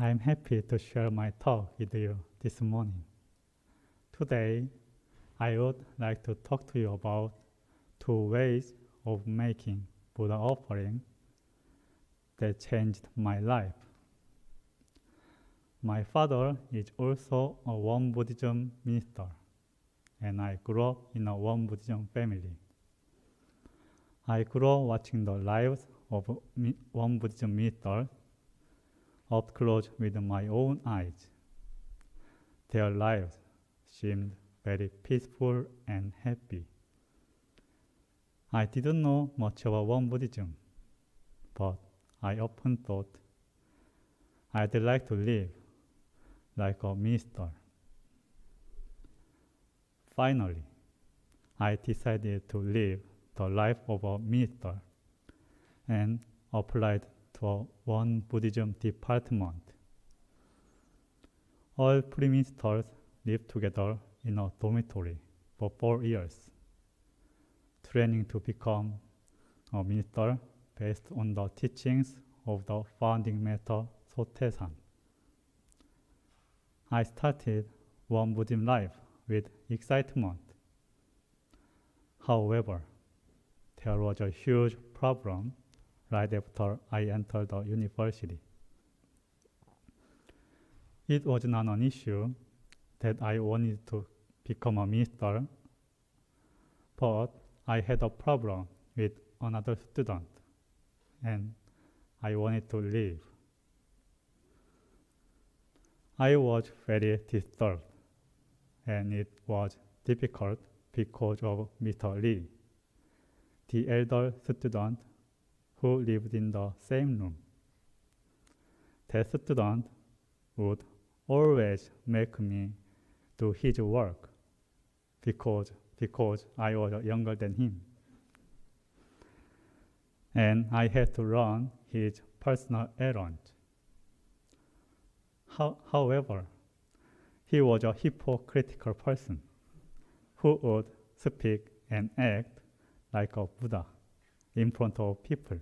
I'm happy to share my talk with you this morning. Today, I would like to talk to you about two ways of making Buddha offering that changed my life. My father is also a Won Buddhism minister, and I grew up in a Won Buddhism family. I grew up watching the lives of Won Buddhism ministers up close with my own eyes. Their lives seemed very peaceful and happy. I didn't know much about Won Buddhism, but I often thought I'd like to live like a minister. Finally, I decided to live the life of a minister and applied to a Won Buddhism department. All pre-ministers lived together in a dormitory for 4 years, training to become a minister based on the teachings of the founding master Sotaesan. I started Won Buddhism life with excitement. However, there was a huge problem right after I entered the university. It was not an issue that I wanted to become a minister, but I had a problem with another student, and I wanted to leave. I was very disturbed, and it was difficult because of Mr. Lee, the elder student who lived in the same room. That student would always make me do his work because I was younger than him. And I had to run his personal errands. However, he was a hypocritical person who would speak and act like a Buddha in front of people.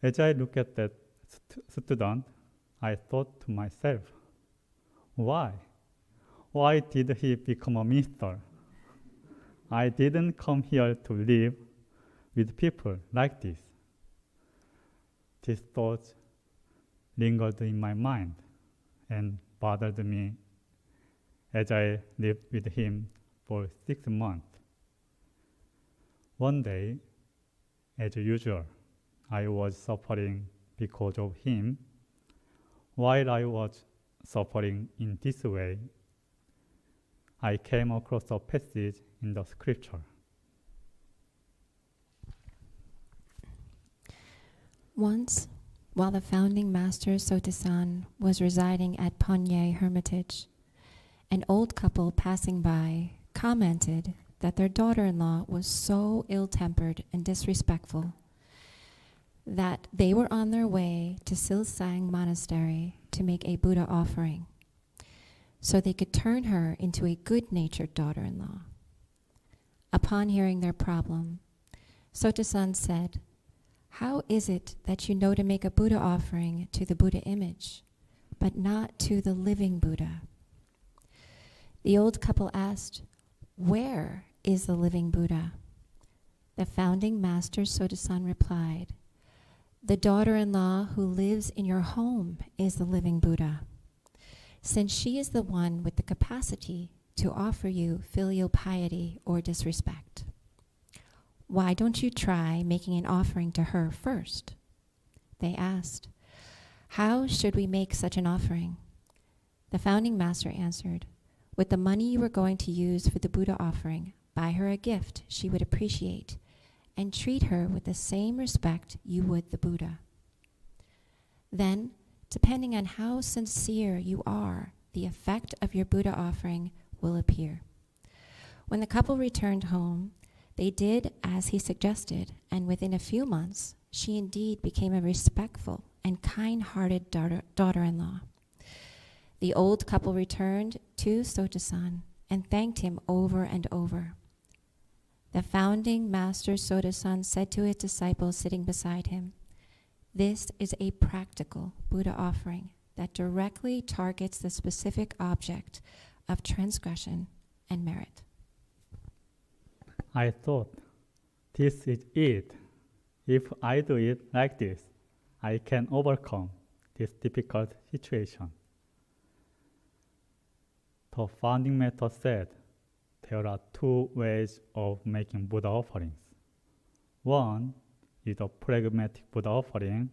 As I looked at that student, I thought to myself, why? Why did he become a minister? I didn't come here to live with people like this. These thoughts lingered in my mind and bothered me as I lived with him for 6 months. One day, as usual, I was suffering because of him. While I was suffering in this way, I came across a passage in the scripture. Once, while the founding master Sotaesan was residing at Ponye Hermitage, an old couple passing by commented that their daughter-in-law was so ill-tempered and disrespectful that they were on their way to Silsang Monastery to make a Buddha offering, so they could turn her into a good-natured daughter-in-law. Upon hearing their problem, Sotaesan said, "How is it that you know to make a Buddha offering to the Buddha image, but not to the living Buddha?" The old couple asked, "Where is the living Buddha?" The founding master Sotaesan replied, "The daughter-in-law who lives in your home is the living Buddha, since she is the one with the capacity to offer you filial piety or disrespect. Why don't you try making an offering to her first?" They asked, "How should we make such an offering?" The founding master answered, "With the money you were going to use for the Buddha offering, buy her a gift she would appreciate, and treat her with the same respect you would the Buddha. Then, depending on how sincere you are, the effect of your Buddha offering will appear." When the couple returned home, they did as he suggested, and within a few months, she indeed became a respectful and kind-hearted daughter-in-law. The old couple returned to Sotaesan and thanked him over and over. The founding master Sotaesan said to his disciples sitting beside him, This is a practical Buddha offering that directly targets the specific object of transgression and merit. I thought, this is it. If I do it like this, I can overcome this difficult situation. The founding method said there are two ways of making Buddha offerings. One is a pragmatic Buddha offering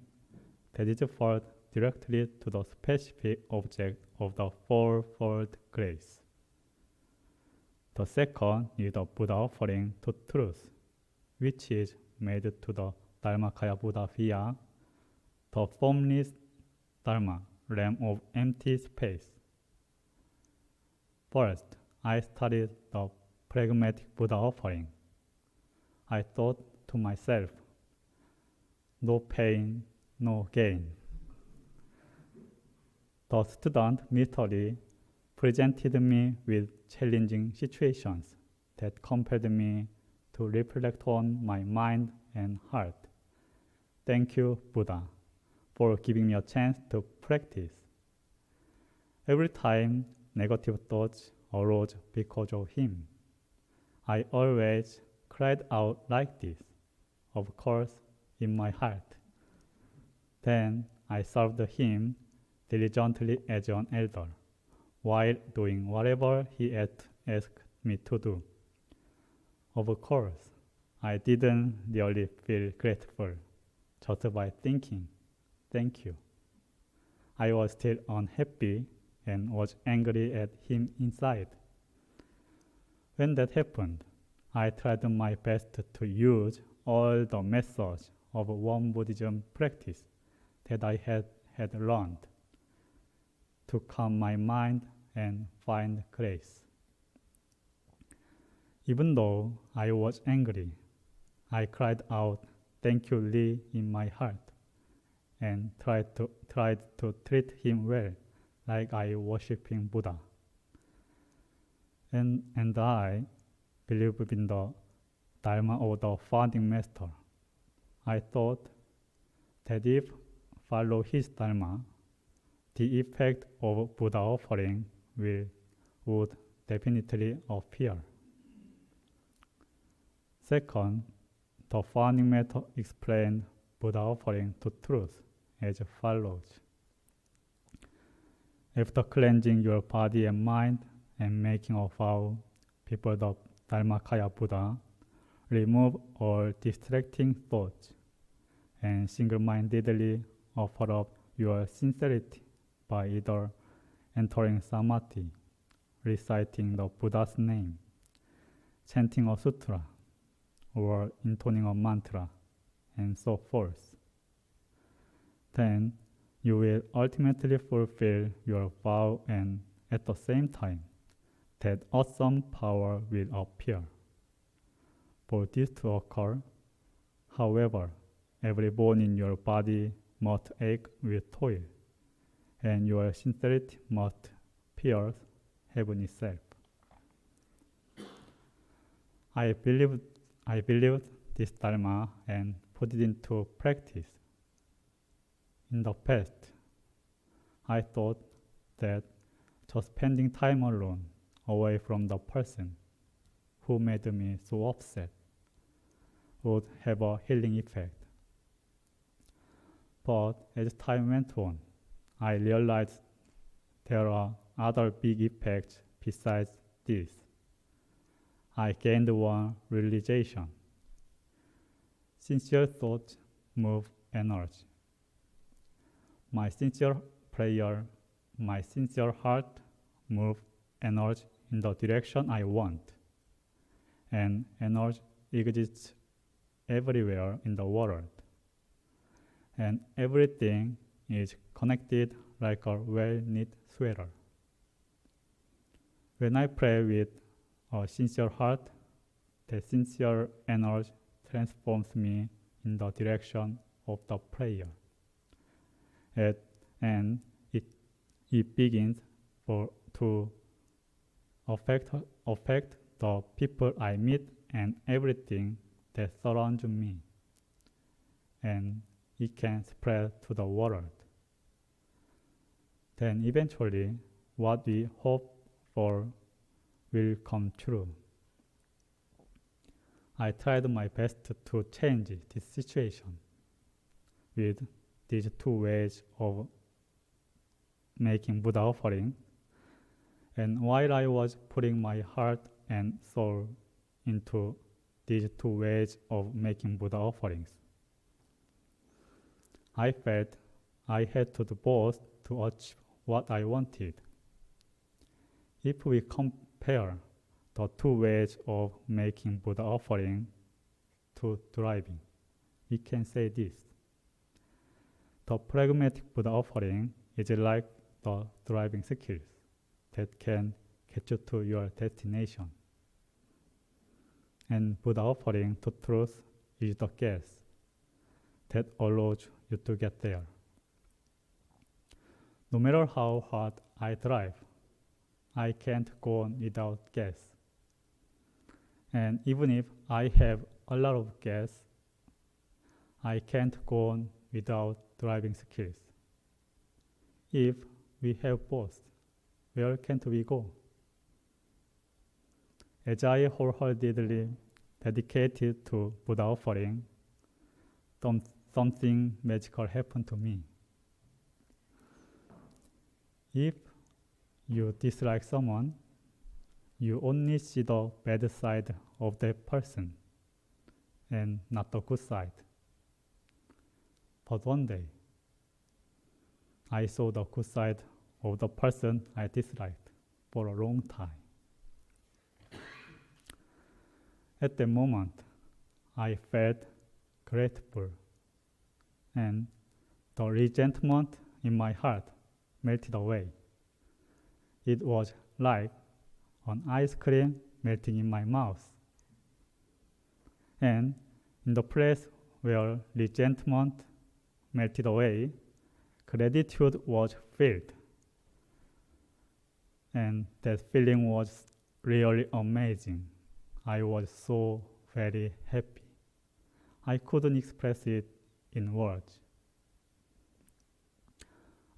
that is offered directly to the specific object of the fourfold grace. The second is the Buddha offering to truth, which is made to the Dharmakaya Buddha via the formless Dharma, realm of empty space. First, I started the pragmatic Buddha offering. I thought to myself, no pain, no gain. The student, Mr. Lee, presented me with challenging situations that compelled me to reflect on my mind and heart. Thank you, Buddha, for giving me a chance to practice. Every time negative thoughts arose because of him, I always cried out like this, of course, in my heart. Then I served him diligently as an elder, while doing whatever he asked me to do. Of course, I didn't really feel grateful just by thinking, thank you. I was still unhappy and was angry at him inside. When that happened, I tried my best to use all the methods of Won Buddhism practice that I had learned to calm my mind and find grace. Even though I was angry, I cried out, "Thank you, Lee," in my heart, and tried to treat him well, like I worshipping Buddha. And I believe in the Dharma of the founding master. I thought that if follow his Dharma, the effect of Buddha offering would definitely appear. Second, the founding method explained Buddha offering to truth as follows. After cleansing your body and mind and making a vow before the Dharmakaya Buddha, remove all distracting thoughts and single-mindedly offer up your sincerity by either entering samadhi, reciting the Buddha's name, chanting a sutra, or intoning a mantra, and so forth. Then you will ultimately fulfill your vow, and at the same time, that awesome power will appear. For this to occur, however, every bone in your body must ache with toil, and your sincerity must pierce heaven itself. I believed this Dharma and put it into practice. In the past, I thought that just spending time alone, away from the person who made me so upset, would have a healing effect. But as time went on, I realized there are other big effects besides this. I gained one realization. Sincere thoughts move energy. My sincere prayer, my sincere heart move energy in the direction I want. And energy exists everywhere in the world. And everything is connected like a well-knit sweater. When I pray with a sincere heart, the sincere energy transforms me in the direction of the prayer. And it begins to affect the people I meet and everything that surrounds me. And it can spread to the world. Then eventually, what we hope for will come true. I tried my best to change this situation with these two ways of making Buddha offering. And while I was putting my heart and soul into these two ways of making Buddha offerings, I felt I had to do both to achieve what I wanted. If we compare the two ways of making Buddha offering to driving, we can say this. The pragmatic Buddha offering is like the driving skills that can get you to your destination. And Buddha offering to truth is the gas that allows you to get there. No matter how hard I drive, I can't go on without gas. And even if I have a lot of gas, I can't go on without driving skills. If we have both, where can't we go? As I wholeheartedly dedicated to Buddha offering, something magical happened to me. If you dislike someone, you only see the bad side of that person and not the good side. But one day, I saw the good side of the person I disliked for a long time. At that moment, I felt grateful, and the resentment in my heart melted away. It was like an ice cream melting in my mouth. And in the place where resentment melted away, gratitude was filled. And that feeling was really amazing. I was so very happy. I couldn't express it in words.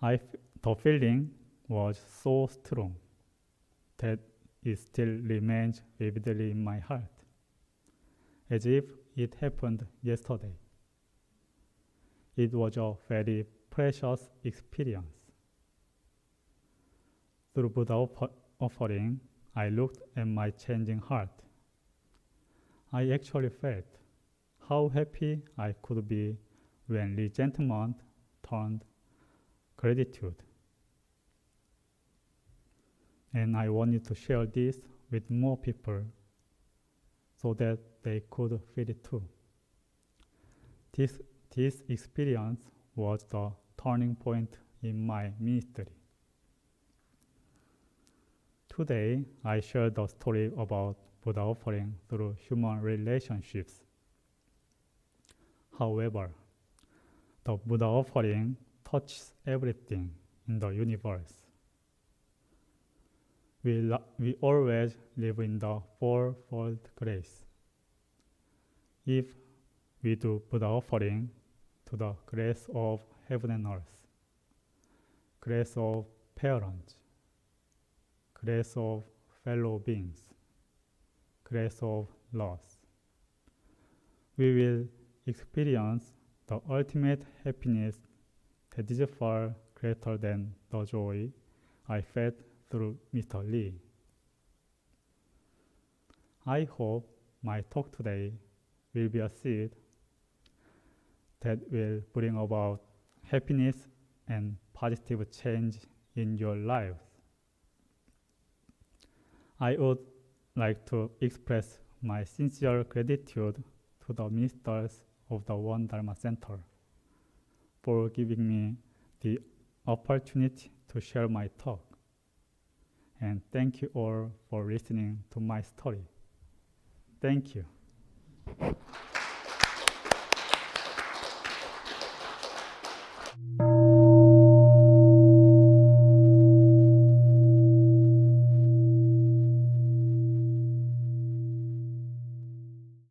The feeling was so strong that it still remains vividly in my heart, as if it happened yesterday. It was a very precious experience. Through Buddha offering, I looked at my changing heart. I actually felt how happy I could be when resentment turned gratitude. And I wanted to share this with more people so that they could feel it too. This experience was the turning point in my ministry. Today, I share the story about Buddha offering through human relationships. However, the Buddha offering touches everything in the universe. We always live in the fourfold grace. If we do Buddha offering to the grace of heaven and earth, grace of parents, grace of fellow beings, grace of loss, we will experience the ultimate happiness that is far greater than the joy I felt through Mr. Lee. I hope my talk today will be a seed that will bring about happiness and positive change in your lives. I would like to express my sincere gratitude to the ministers of the One Dharma Center for giving me the opportunity to share my talk. And thank you all for listening to my story. Thank you.